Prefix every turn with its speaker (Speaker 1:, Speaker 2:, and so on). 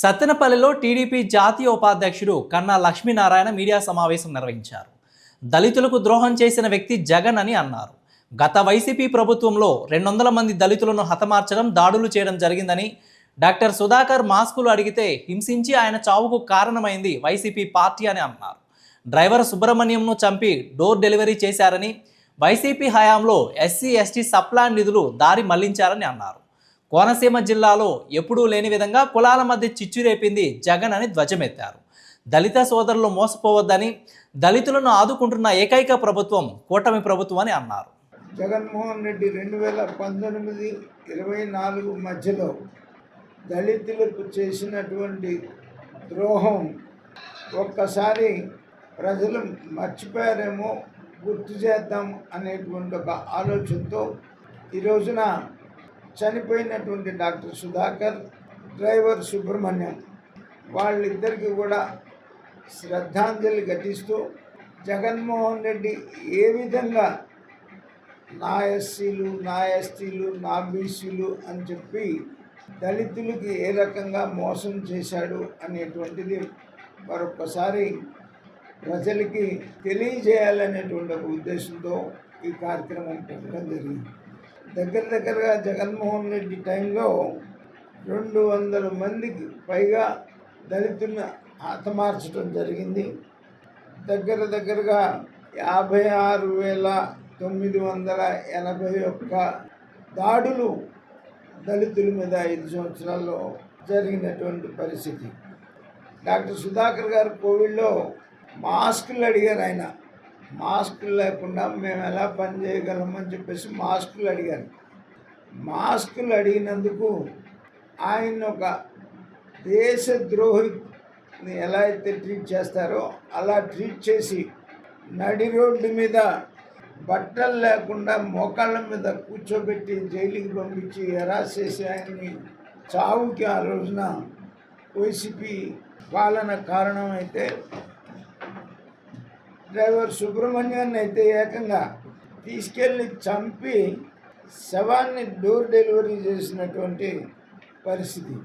Speaker 1: సత్తెనపల్లిలో TDP జాతీయ ఉపాధ్యక్షుడు కన్నా లక్ష్మీనారాయణ మీడియా సమావేశం నిర్వహించారు. దళితులకు ద్రోహం చేసిన వ్యక్తి జగన్ అని అన్నారు. గత వైసీపీ ప్రభుత్వంలో 200 మంది దళితులను హతమార్చడం, దాడులు చేయడం జరిగిందని, డాక్టర్ సుధాకర్ మాస్కులు అడిగితే హింసించి ఆయన చావుకు కారణమైంది వైసీపీ పార్టీ అని అన్నారు. డ్రైవర్ సుబ్రహ్మణ్యంను చంపి డోర్ డెలివరీ చేశారని, వైసీపీ హయాంలో ఎస్సీ ఎస్టీ సప్లాన్ నిధులు దారి మళ్లించారని అన్నారు. కోనసీమ జిల్లాలో ఎప్పుడూ లేని విధంగా కులాల మధ్య చిచ్చు రేపింది జగన్ అని ధ్వజమెత్తారు. దళిత సోదరులు మోసపోవద్దని, దళితులను ఆదుకుంటున్న ఏకైక ప్రభుత్వం కూటమి ప్రభుత్వం అని అన్నారు.
Speaker 2: జగన్మోహన్ రెడ్డి 2019-24 మధ్యలో దళితులకు చేసినటువంటి ద్రోహం ఒక్కసారి ప్రజలు మర్చిపోయారేమో, గుర్తు చేద్దాం అనేటువంటి ఒక ఆలోచనతో ఈ రోజున చనిపోయినటువంటి డాక్టర్ సుధాకర్, డ్రైవర్ సుబ్రహ్మణ్యం వాళ్ళిద్దరికీ కూడా శ్రద్ధాంజలి ఘటిస్తూ జగన్మోహన్ రెడ్డి ఏ విధంగా నా ఎస్సీలు, నా ఎస్టీలు, నా బీసీలు అని చెప్పి దళితులకి ఏ రకంగా మోసం చేశాడు అనేటువంటిది మరొకసారి ప్రజలకి తెలియజేయాలనేటువంటి ఒక ఉద్దేశంతో ఈ కార్యక్రమం పెట్టడం జరిగింది. దగ్గరగా జగన్మోహన్ రెడ్డి టైంలో 200 మందికి పైగా దళితులను హతమార్చడం జరిగింది. దగ్గరగా 56,981 దాడులు దళితుల మీద 5 సంవత్సరాల్లో జరిగినటువంటి పరిస్థితి. డాక్టర్ సుధాకర్ గారు కోవిడ్లో మాస్కులు అడిగారు. ఆయన మాస్కులు లేకుండా మేము ఎలా పని చేయగలమని చెప్పేసి మాస్కులు అడిగారు. మాస్కులు అడిగినందుకు ఆయన ఒక దేశద్రోహిని ఎలా అయితే ట్రీట్ చేస్తారో అలా ట్రీట్ చేసి నడి రోడ్డు మీద బట్టలు లేకుండా మోకాళ్ళ మీద కూర్చోబెట్టి జైలుకి పంపించి హెరాస్ చేసి ఆయన్ని చావుకి ఆ రోజున వైసీపీ పాలన కారణం అయితే, డ్రైవర్ సుబ్రహ్మణ్యాన్ని అయితే ఏకంగా తీసుకెళ్ళి చంపి శవాన్ని డోర్ డెలివరీ చేసినటువంటి పరిస్థితి.